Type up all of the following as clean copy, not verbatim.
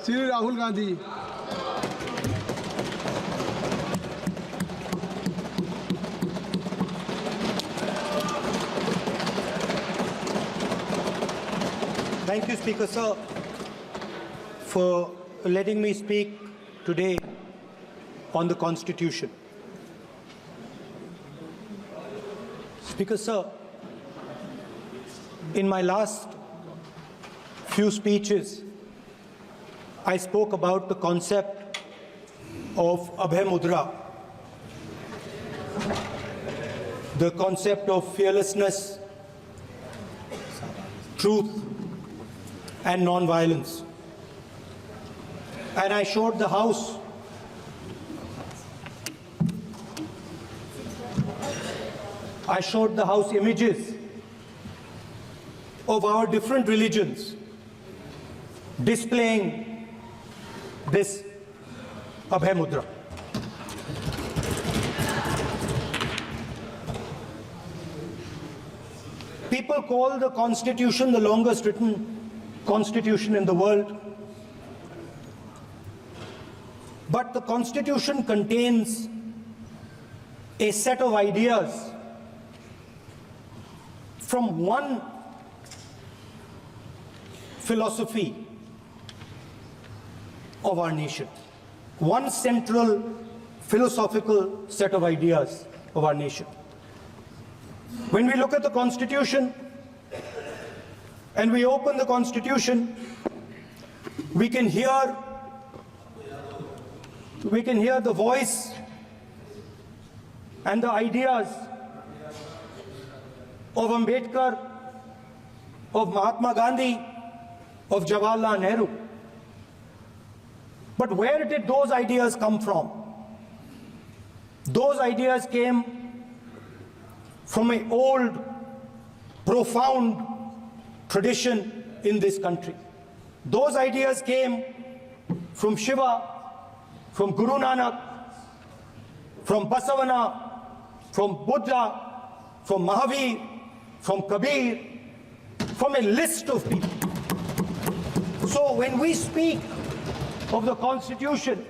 Sri Rahul Gandhi. Thank you, Speaker Sir, for letting me speak today on the Constitution. Speaker Sir, in my last few speeches, I spoke about the concept of Abhay Mudra, the concept of fearlessness, truth, and non-violence. And I showed the House images of our different religions displaying this Abhay Mudra. People call the Constitution the longest written Constitution in the world. But the Constitution contains a set of ideas from one philosophy of our nation, one central philosophical set of ideas of our nation. When we look at the Constitution and we open the Constitution, we can hear the voice and the ideas of Ambedkar, of Mahatma Gandhi, of Jawaharlal Nehru. But where did those ideas come from? Those ideas came from an old, profound tradition in this country. Those ideas came from Shiva, from Guru Nanak, from Basavana, from Buddha, from Mahavir, from Kabir, from a list of people. So when we speak of the Constitution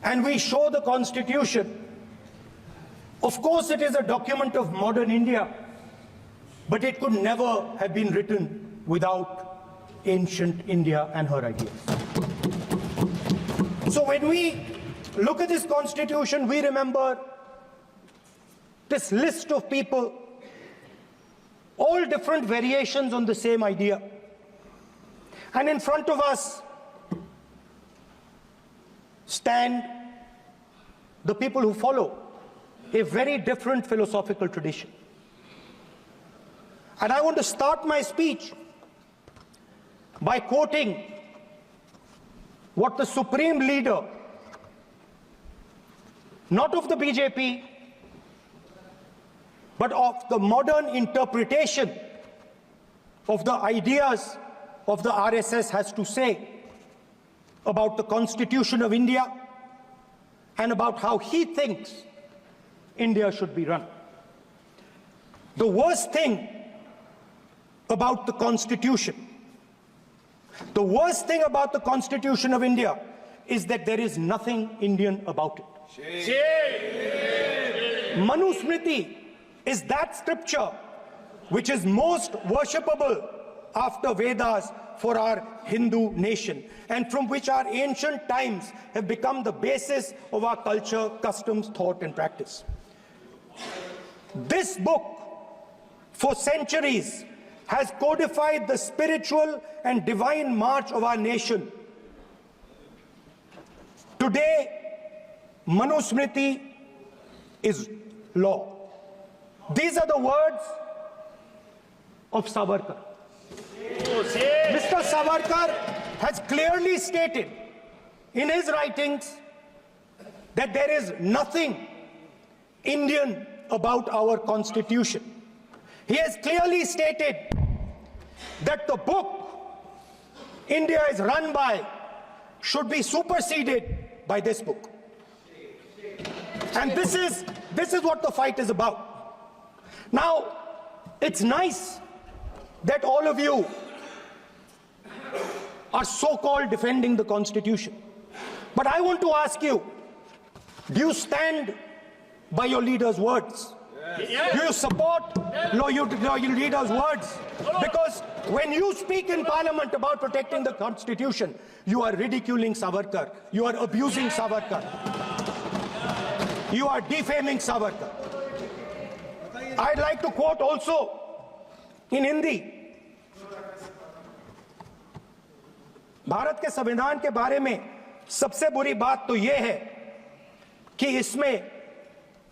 and we show the Constitution, of course it is a document of modern India, but it could never have been written without ancient India and her ideas. So when we look at this Constitution, we remember this list of people, all different variations on the same idea. And in front of us stand the people who follow a very different philosophical tradition. And I want to start my speech by quoting what the supreme leader, not of the BJP, but of the modern interpretation of the ideas of the RSS has to say about the Constitution of India and about how he thinks India should be run. The worst thing about the Constitution, the worst thing about the Constitution of India is that there is nothing Indian about it. Manusmriti is that scripture which is most worshipable after Vedas for our Hindu nation, and from which our ancient times have become the basis of our culture, customs, thought, and practice. This book, for centuries, has codified the spiritual and divine march of our nation. Today, Manusmriti is law. These are the words of Savarkar. Mr. Savarkar has clearly stated in his writings that there is nothing Indian about our Constitution. He has clearly stated that the book India is run by should be superseded by this book. And this is what the fight is about. Now, it's nice that all of you are so-called defending the Constitution. But I want to ask you, do you stand by your leader's words? Yes. Do you support your leader's words? Because when you speak in Parliament about protecting the Constitution, you are ridiculing Savarkar, you are abusing Savarkar, you are defaming Savarkar. I'd like to quote also in Hindi. Bharat के संविधान के बारे में सबसे बुरी बात तो यह है कि इसमें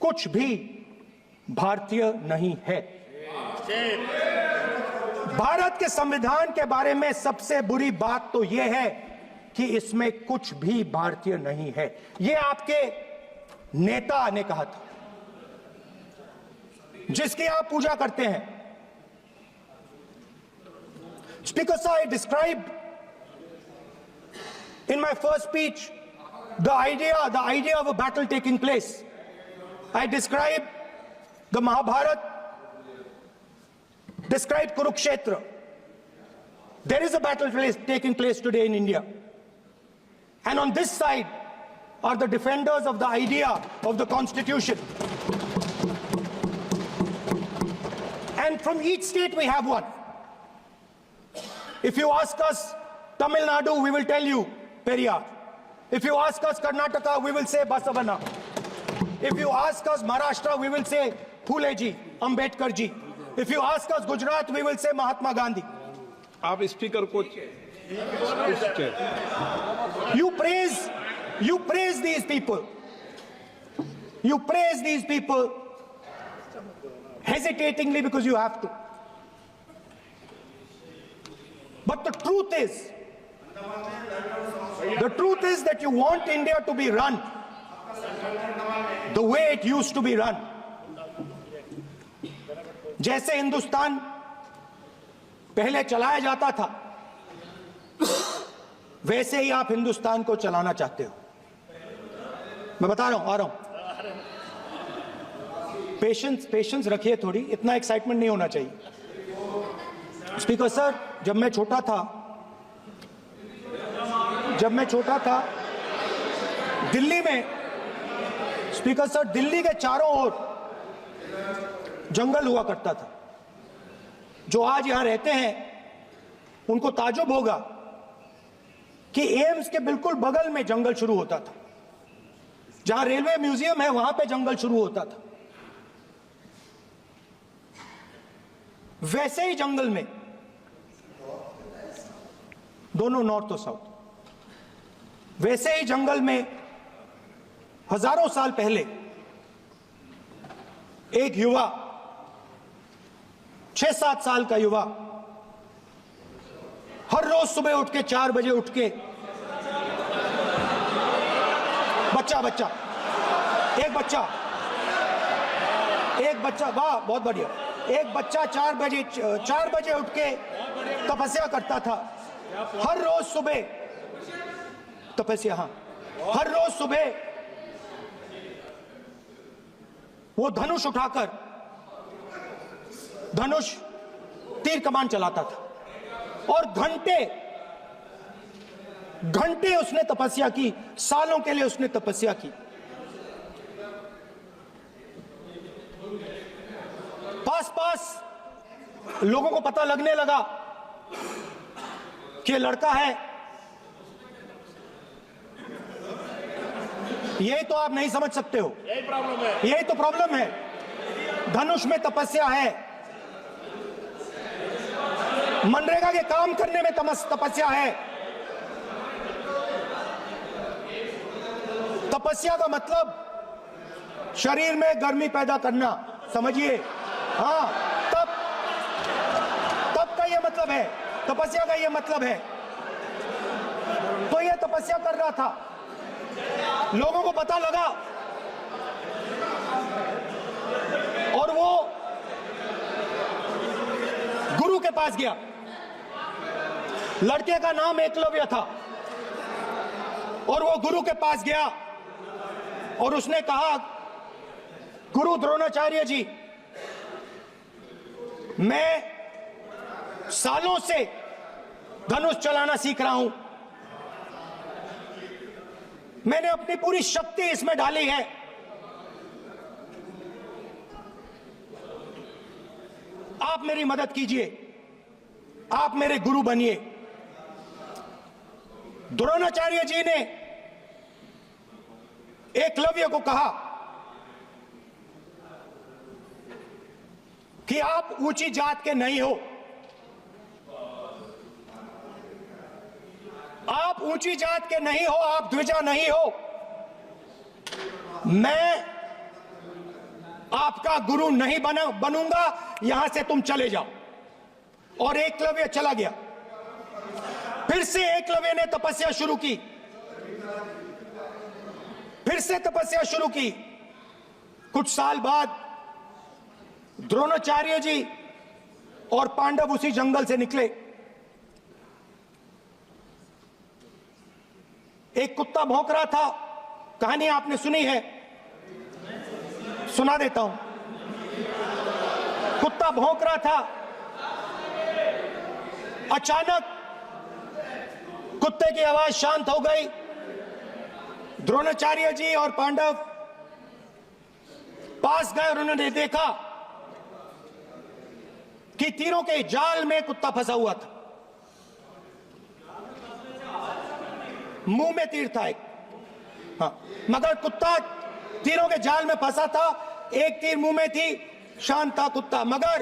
कुछ भी भारतीय नहीं है। भारत के संविधान के बारे में सबसे बुरी बात तो यह है कि इसमें कुछ भी भारतीय नहीं है। यह आपके नेता ने कहा था, जिसकी आप पूजा करते हैं। Speaker sir, I described in my first speech the idea of a battle taking place. I described the Mahabharata, described Kurukshetra. There is a battle taking place today in India. And on this side are the defenders of the idea of the Constitution. And from each state we have one. If you ask us Tamil Nadu, we will tell you Periyar. If you ask us Karnataka, we will say Basavana. If you ask us Maharashtra, we will say Phule ji, Ambedkar ji. If you ask us Gujarat, we will say Mahatma Gandhi. आप speaker को You praise these people. You praise these people hesitatingly because you have to. But the truth is that you want India to be run the way it used to be run. जैसे हिंदुस्तान पहले चलाया जाता था, वैसे ही आप हिंदुस्तान को चलाना चाहते हो। मैं बता रहा हूं, आ रहा हूं। पेशेंस रखिए थोड़ी, इतना एक्साइटमेंट नहीं होना चाहिए। स्पीकर सर, जब मैं छोटा था दिल्ली में, स्पीकर सर, दिल्ली के चारों ओर जंगल हुआ करता था। जो आज यहां रहते हैं उनको ताजुब होगा कि एम्स के बिल्कुल बगल में जंगल शुरू होता था। जहां रेलवे म्यूजियम है वहां पे जंगल शुरू होता था। वैसे ही जंगल में, दोनों नॉर्थ और साउथ, वैसे ही जंगल में हजारों साल पहले एक युवा, 6-7 साल का युवा, हर रोज सुबह उठ के 4 बजे उठ के एक बच्चा, वाह बहुत बढ़िया, एक बच्चा 4 बजे उठ के तपस्या करता था। हर रोज सुबह तपस्या, हर रोज सुबह वो धनुष उठाकर तीर कमान चलाता था और घंटे उसने तपस्या की, सालों के लिए उसने तपस्या की। पास लोगों को पता लगने लगा कि लड़का है। यही तो आप नहीं समझ सकते हो, यही तो प्रॉब्लम है। धनुष में तपस्या है, मनरेगा के काम करने में तपस्या है। तपस्या का मतलब शरीर में गर्मी पैदा करना, समझिए। हाँ, तब का ये मतलब है, तपस्या का ये मतलब है। तो ये तपस्या कर रहा था, लोगों को पता लगा और वो गुरु के पास गया। लड़के का नाम एकलव्य था और वो गुरु के पास गया और उसने कहा, गुरु द्रोणाचार्य जी, मैं सालों से धनुष चलाना सीख रहा हूं। मैंने अपनी पूरी शक्ति इसमें डाली है। आप मेरी मदद कीजिए, आप मेरे गुरु बनिए। द्रोणाचार्य जी ने एकलव्य को कहा कि आप ऊंची जात के नहीं हो, आप ऊंची जात के नहीं हो, आप द्विजा नहीं हो। मैं आपका गुरु नहीं बनूंगा, यहां से तुम चले जाओ। और एकलव्य चला गया। फिर से एकलव्य ने तपस्या शुरू की, फिर से तपस्या शुरू की। कुछ साल बाद द्रोणाचार्य जी और पांडव उसी जंगल से निकले। एक कुत्ता भौंक रहा था, कहानी आपने सुनी है, सुना देता हूं। कुत्ता भौंक रहा था, अचानक कुत्ते की आवाज शांत हो गई। द्रोणाचार्य जी और पांडव पास गए और उन्होंने देखा कि तीरों के जाल में कुत्ता फंसा हुआ था। मुंह में तीर था एक, हाँ, मगर कुत्ता तीरों के जाल में फंसा था। एक तीर मुंह में थी, शांत था कुत्ता, मगर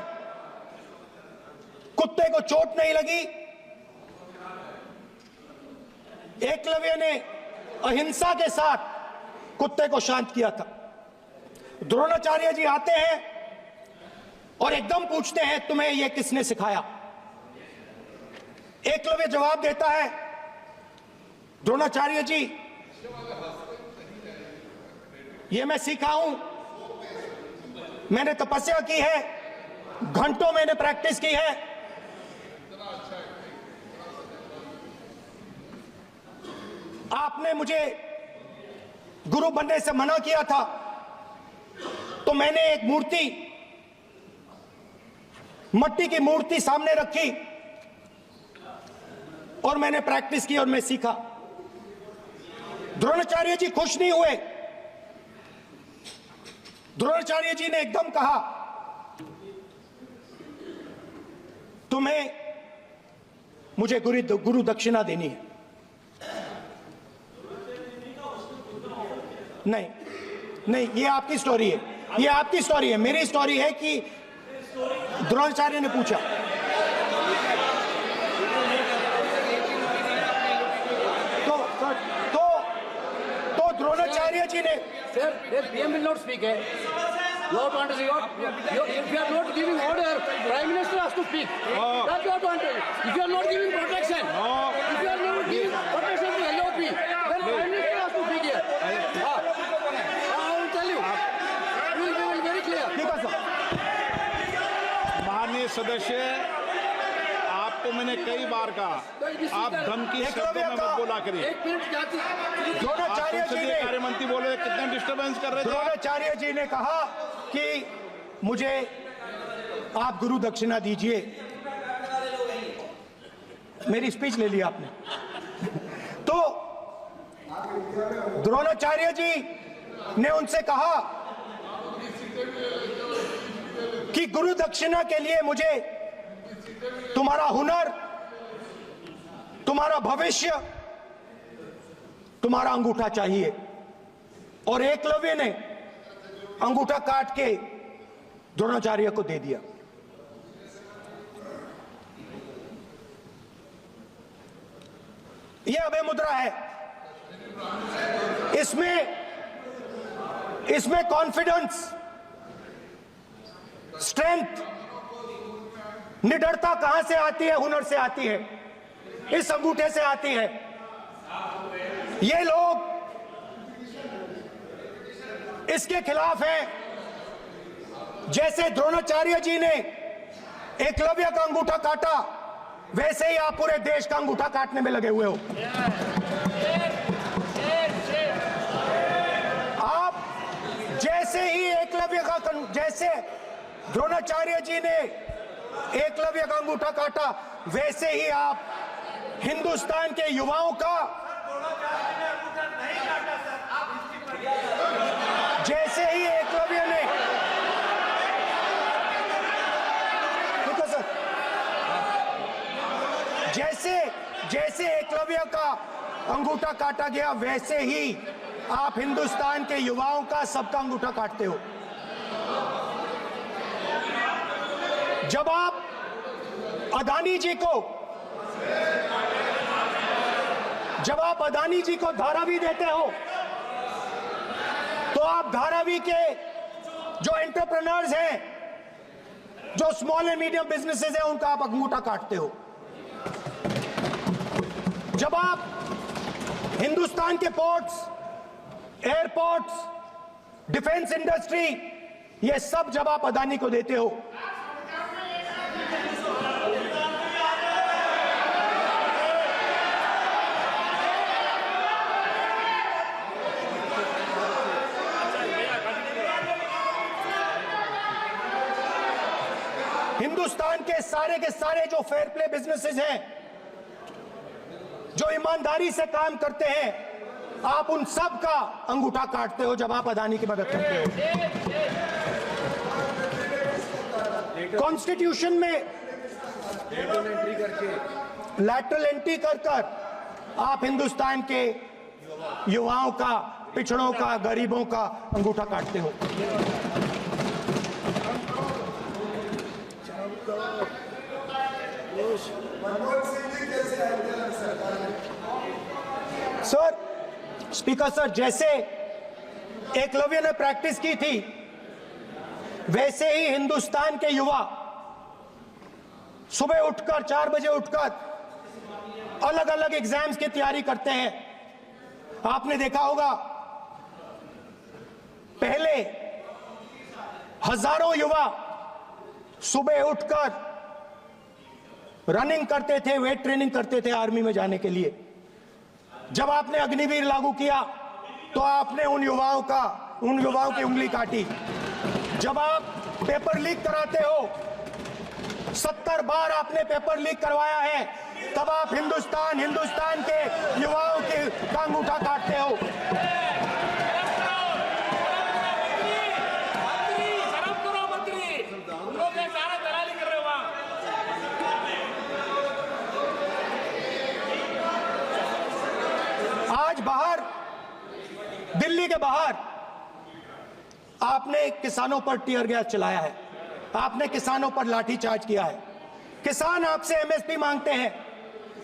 कुत्ते को चोट नहीं लगी। एकलव्य ने अहिंसा के साथ कुत्ते को शांत किया था। द्रोणाचार्य जी आते हैं और एकदम पूछते हैं, तुम्हें यह किसने सिखाया? एकलव्य जवाब देता है, द्रोणाचार्य जी, ये मैं सीखा हूं, मैंने तपस्या की है, घंटों मैंने प्रैक्टिस की है। आपने मुझे गुरु बनने से मना किया था, तो मैंने एक मूर्ति, मट्टी की मूर्ति सामने रखी और मैंने प्रैक्टिस की और मैं सीखा। द्रोणाचार्य जी खुश नहीं हुए। द्रोणाचार्य जी ने एकदम कहा, तुम्हें मुझे गुरु दक्षिणा देनी है। नहीं नहीं, ये आपकी स्टोरी है, ये आपकी स्टोरी है। मेरी स्टोरी है कि द्रोणाचार्य ने पूछा। तो द्रोणाचार्य जी ने, Sir, the PM will not speak. Lord wants to if you are not giving order, Prime Minister has to speak. That's what want. If you are not giving protection, if you are not giving protection to LOP, then Prime Minister has to speak here. I will tell you. We will be very clear. ठीक है sir. माननीय सदस्य, आपको मैंने कई बार कहा, आप धमकी शब्दों में मत बोला करिए। एक मिनट जाती। द्रोणाचार्य जी ने, कार्य मंत्री बोले, कितना डिस्टर्बेंस कर रहे थे। द्रोणाचार्य जी ने कहा कि मुझे आप गुरु दक्षिणा दीजिए। मेरी स्पीच ले ली आपने। तो द्रोणाचार्य जी ने उनसे कहा कि गुरु दक्षिणा के लिए मुझे तुम्हारा हुनर, तुम्हारा भविष्य, तुम्हारा अंगूठा चाहिए। और एकलव्य ने अंगूठा काट के द्रोणाचार्य को दे दिया। यह अभय मुद्रा है। इसमें कॉन्फिडेंस, स्ट्रेंथ, निडरता कहां से आती है? हुनर से आती है, इस अंगूठे से आती है। ये लोग इसके खिलाफ हैं। जैसे द्रोणाचार्य जी ने एकलव्य का अंगूठा काटा, वैसे ही आप पूरे देश का अंगूठा काटने में लगे हुए हो। आप जैसे ही एकलव्य का, जैसे द्रोणाचार्य जी ने एकलव्य का अंगूठा काटा, वैसे ही आप हिंदुस्तान के युवाओं का जैसे ही एकलव्य ने जैसे एकलव्य का अंगूठा काटा गया, वैसे ही आप हिंदुस्तान के युवाओं का सबका अंगूठा काटते हो। जब आप अदानी जी को धारावी देते हो, तो आप धारावी के जो एंटरप्रेन्योर्स हैं, जो स्मॉल एंड मीडियम बिजनेसेस हैं, उनका आप अंगूठा काटते हो। जब आप हिंदुस्तान के पोर्ट्स, एयरपोर्ट्स, डिफेंस इंडस्ट्री, ये सब जब आप अदानी को देते हो, हिंदुस्तान के सारे जो फेयर प्ले बिजनेसेस हैं, जो ईमानदारी से काम करते हैं, आप उन सब का अंगूठा काटते हो जब आप अदानी की मदद करते हो। कॉन्स्टिट्यूशन में लैटरल एंट्री कर आप हिंदुस्तान के युवाओं का, पिछड़ों का, गरीबों का अंगूठा काटते हो। सर, स्पीकर सर, जैसे एकलव्य ने प्रैक्टिस की थी, वैसे ही हिंदुस्तान के युवा सुबह उठकर 4 बजे उठकर अलग अलग एग्जाम्स की तैयारी करते हैं। आपने देखा होगा, पहले हजारों युवा सुबह उठकर रनिंग करते थे, वेट ट्रेनिंग करते थे आर्मी में जाने के लिए। जब आपने अग्निवीर लागू किया, तो आपने उन युवाओं की उंगली काटी। जब आप पेपर लीक कराते हो, 70 बार आपने पेपर लीक करवाया है, तब आप हिंदुस्तान के युवाओं के का अंगूठा काटते हो। आज बाहर, दिल्ली के बाहर आपने किसानों पर टीयर गैस चलाया है, आपने किसानों पर लाठीचार्ज किया है। किसान आपसे एमएसपी मांगते हैं,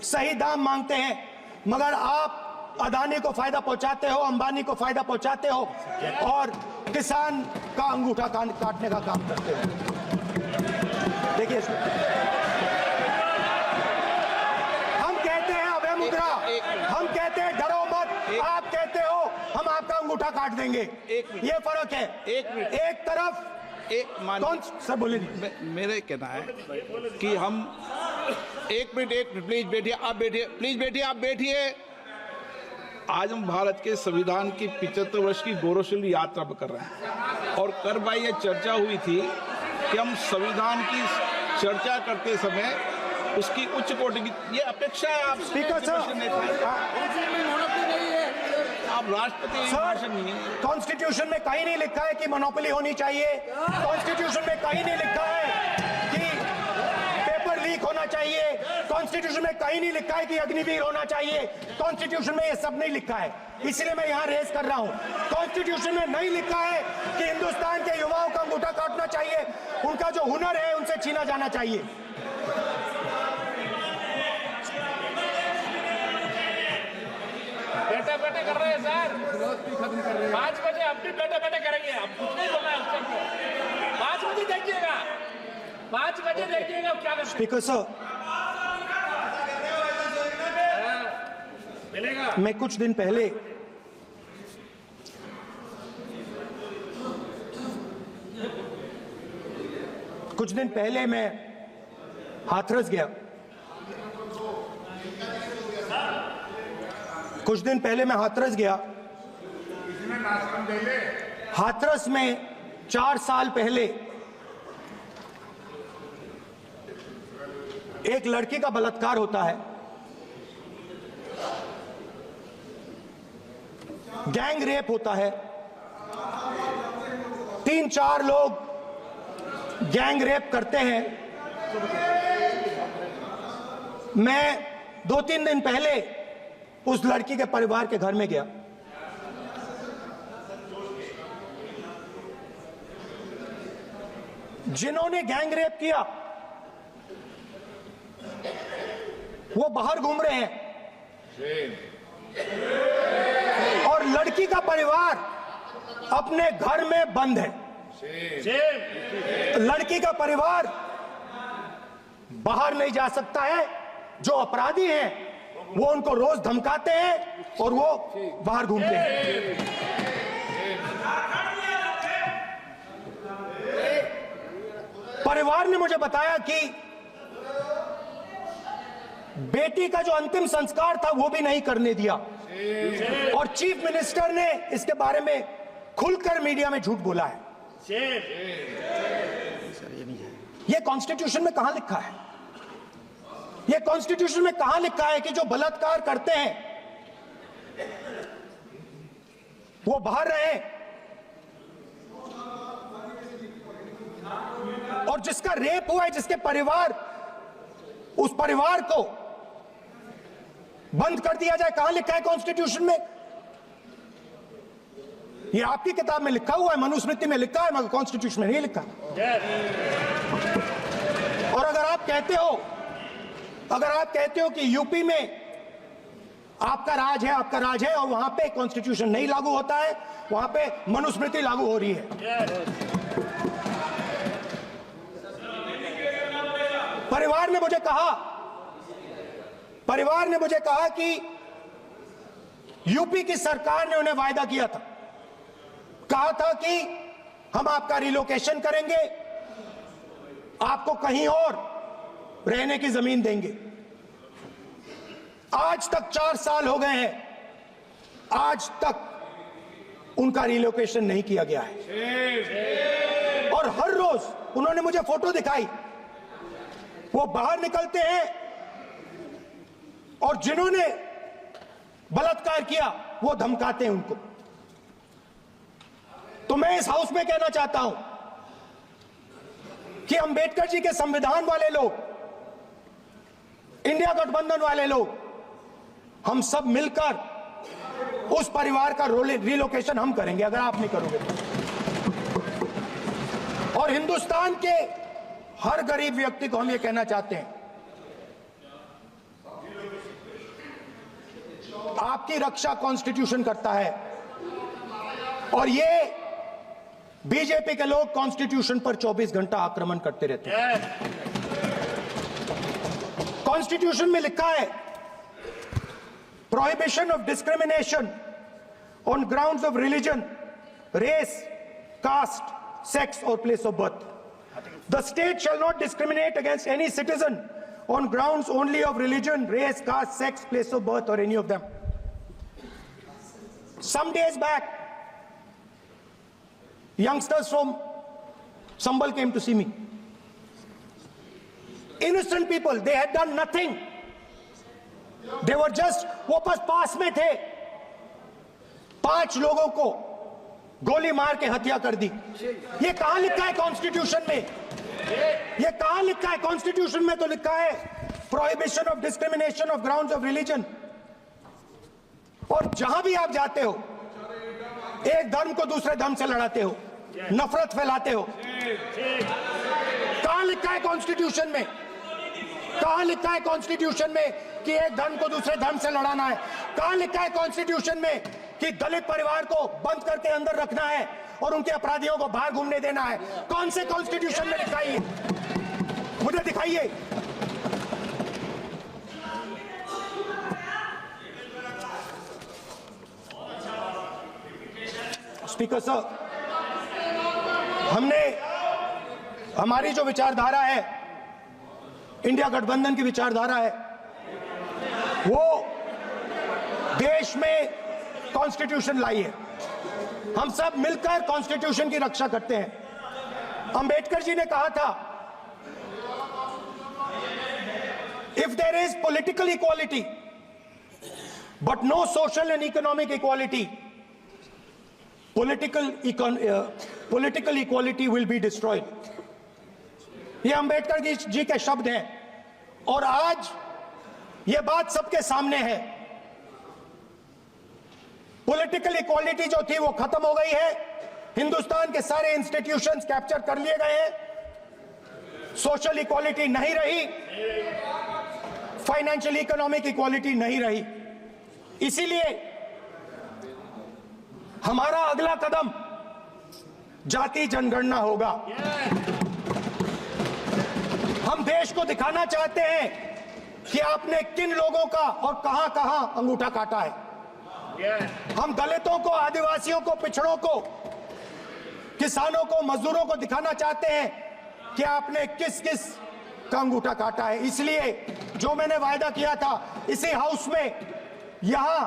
सही दाम मांगते हैं, मगर आप अदानी को फायदा पहुंचाते हो, अंबानी को फायदा पहुंचाते हो और किसान का अंगूठा काटने का काम करते हो। देखिए, हम कहते हैं अभय मुद्रा, हम कहते हैं डरो मत, आप कहते हो हम आपका अंगूठा काट देंगे। ये फर्क है। एक तरफ कौन सर बोले, मेरे कहना है कि हम एक मिनट प्लीज बैठिए, आप बैठिए, प्लीज बैठिए, आप बैठिए। आज हम भारत के संविधान की 75 वर्ष की गौरवशाली यात्रा कर रहे हैं, और कर भाई ये चर्चा हुई थी कि हम संविधान की चर्चा करते समय उसकी उच्च कोटि की ये अपेक्षा है। आप स्पीकर सर, आप राष्ट्रपति सर, कॉन्स्टिट्यूशन में कहीं नहीं लिखा है कि मोनोपोली होनी चाहिए। कॉन्स्टिट्यूशन में कहीं नहीं लिखा है कि पेपर लीक होना चाहिए। कॉन्स्टिट्यूशन में कहीं नहीं लिखा है कि अग्निवीर होना चाहिए। कॉन्स्टिट्यूशन में ये सब नहीं लिखा है, इसलिए मैं यहाँ रेस कर रहा हूँ। कॉन्स्टिट्यूशन में नहीं लिखा है कि हिंदुस्तान के युवाओं का अंगूठा काटना चाहिए, उनका जो हुनर है उनसे छीना जाना चाहिए। बैठे कर रहे हैं सर, 5 बजे अब भी बैठे करेंगे। अब कुछ नहीं बोलना है सबको। 5 बजे देखिएगा, 5 बजे देखिएगा क्या करते हैं। स्पीकर सर, मिलेगा। मैं कुछ दिन पहले मैं हाथरस गया। हाथरस में 4 साल पहले एक लड़की का बलात्कार होता है। गैंग रेप होता है, 3-4 लोग गैंग रेप करते हैं। मैं 2-3 दिन पहले उस लड़की के परिवार के घर में गया। जिन्होंने गैंग रेप किया वो बाहर घूम रहे हैं और लड़की का परिवार अपने घर में बंद है। लड़की का परिवार बाहर नहीं जा सकता है। जो अपराधी हैं वो उनको रोज धमकाते हैं और वो बाहर घूमते हैं। परिवार ने मुझे बताया कि बेटी का जो अंतिम संस्कार था वो भी नहीं करने दिया और चीफ मिनिस्टर ने इसके बारे में खुलकर मीडिया में झूठ बोला है। ये कॉन्स्टिट्यूशन में कहां लिखा है? ये कॉन्स्टिट्यूशन में कहां लिखा है कि जो बलात्कार करते हैं वो बाहर रहे और जिसका रेप हुआ है, जिसके परिवार, उस परिवार को बंद कर दिया जाए? कहां लिखा है कॉन्स्टिट्यूशन में? ये आपकी किताब में लिखा हुआ है, मनुस्मृति में लिखा है, मगर कॉन्स्टिट्यूशन में नहीं लिखा। और अगर आप कहते हो कि यूपी में आपका राज है और वहां पे कॉन्स्टिट्यूशन नहीं लागू होता है, वहां पे मनुस्मृति लागू हो रही है। परिवार ने मुझे कहा कि यूपी की सरकार ने उन्हें वायदा किया था, कहा था कि हम आपका रिलोकेशन करेंगे, आपको कहीं और रहने की जमीन देंगे। आज तक 4 साल हो गए हैं, आज तक उनका रिलोकेशन नहीं किया गया है। और हर रोज उन्होंने मुझे फोटो दिखाई, वो बाहर निकलते हैं और जिन्होंने बलात्कार किया वो धमकाते हैं उनको। तो मैं इस हाउस में कहना चाहता हूं कि अंबेडकर जी के संविधान वाले लोग, इंडिया गठबंधन वाले लोग, हम सब मिलकर उस परिवार का रिलोकेशन हम करेंगे अगर आप नहीं करोगे तो। और हिंदुस्तान के हर गरीब व्यक्ति को हम ये कहना चाहते हैं, आपकी रक्षा कॉन्स्टिट्यूशन करता है और ये बीजेपी के लोग कॉन्स्टिट्यूशन पर 24 घंटा आक्रमण करते रहते हैं। कॉन्स्टिट्यूशन में लिखा है prohibition of discrimination on grounds of religion, race, caste, sex और place of birth. The state shall not discriminate against any citizen on grounds only of religion, race, caste, sex, place of birth, or any of them. Some days back, youngsters from Sambal came to see me. Innocent people, they had done nothing. They were just, वो बस पास में थे, 5 लोगों को गोली मार के हत्या कर दी। ये कहां लिखा है कॉन्स्टिट्यूशन में? ये कहां लिखा है? कॉन्स्टिट्यूशन में तो लिखा है prohibition of discrimination of grounds of religion. और जहां भी आप जाते हो, एक धर्म को दूसरे धर्म से लड़ाते हो, नफरत फैलाते हो। कहां लिखा है कॉन्स्टिट्यूशन में? कहां लिखा है कॉन्स्टिट्यूशन में कि एक धर्म को दूसरे धर्म से लड़ाना है? कहां लिखा है कॉन्स्टिट्यूशन में कि दलित परिवार को बंद करके अंदर रखना है और उनके अपराधियों को बाहर घूमने देना है? कौन से कॉन्स्टिट्यूशन में लिखा है? मुझे दिखाइए। स्पीकर साहब, हमारी जो विचारधारा है, इंडिया गठबंधन की विचारधारा है, वो देश में कॉन्स्टिट्यूशन लाई है। हम सब मिलकर कॉन्स्टिट्यूशन की रक्षा करते हैं। अंबेडकर जी ने कहा था, if there is political equality but no social and economic equality, political equality will be destroyed. ये अंबेडकर जी के शब्द हैं और आज ये बात सबके सामने है। पॉलिटिकल इक्वालिटी जो थी वो खत्म हो गई है। हिंदुस्तान के सारे इंस्टीट्यूशंस कैप्चर कर लिए गए हैं। सोशल इक्वालिटी नहीं रही, फाइनेंशियल इकोनॉमिक इक्वालिटी नहीं रही। इसीलिए हमारा अगला कदम जाति जनगणना होगा। हम देश को दिखाना चाहते हैं कि आपने किन लोगों का और कहां कहां अंगूठा काटा है। हम दलितों को, आदिवासियों को, पिछड़ों को, किसानों को, मजदूरों को दिखाना चाहते हैं कि आपने किस किस का अंगूठा काटा है। इसलिए जो मैंने वायदा किया था, इसी हाउस में यहां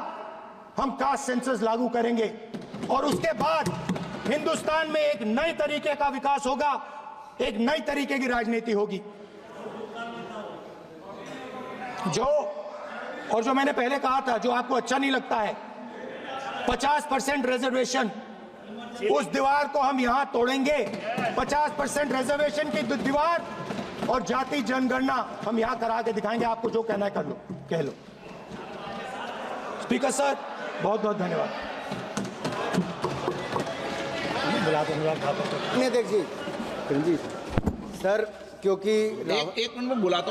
हम कास्ट सेंसस लागू करेंगे और उसके बाद हिंदुस्तान में एक नए तरीके का विकास होगा, एक नई तरीके की राजनीति होगी। जो मैंने पहले कहा था, जो आपको अच्छा नहीं लगता है, 50% रिजर्वेशन, उस दीवार को हम यहां तोड़ेंगे। 50% रिजर्वेशन की दीवार और जाति जनगणना हम यहां करा के दिखाएंगे। आपको जो कहना है कर लो, कह लो। स्पीकर सर, बहुत बहुत धन्यवाद। देखिए सर, क्योंकि एक मिनट में बुलाता हूं।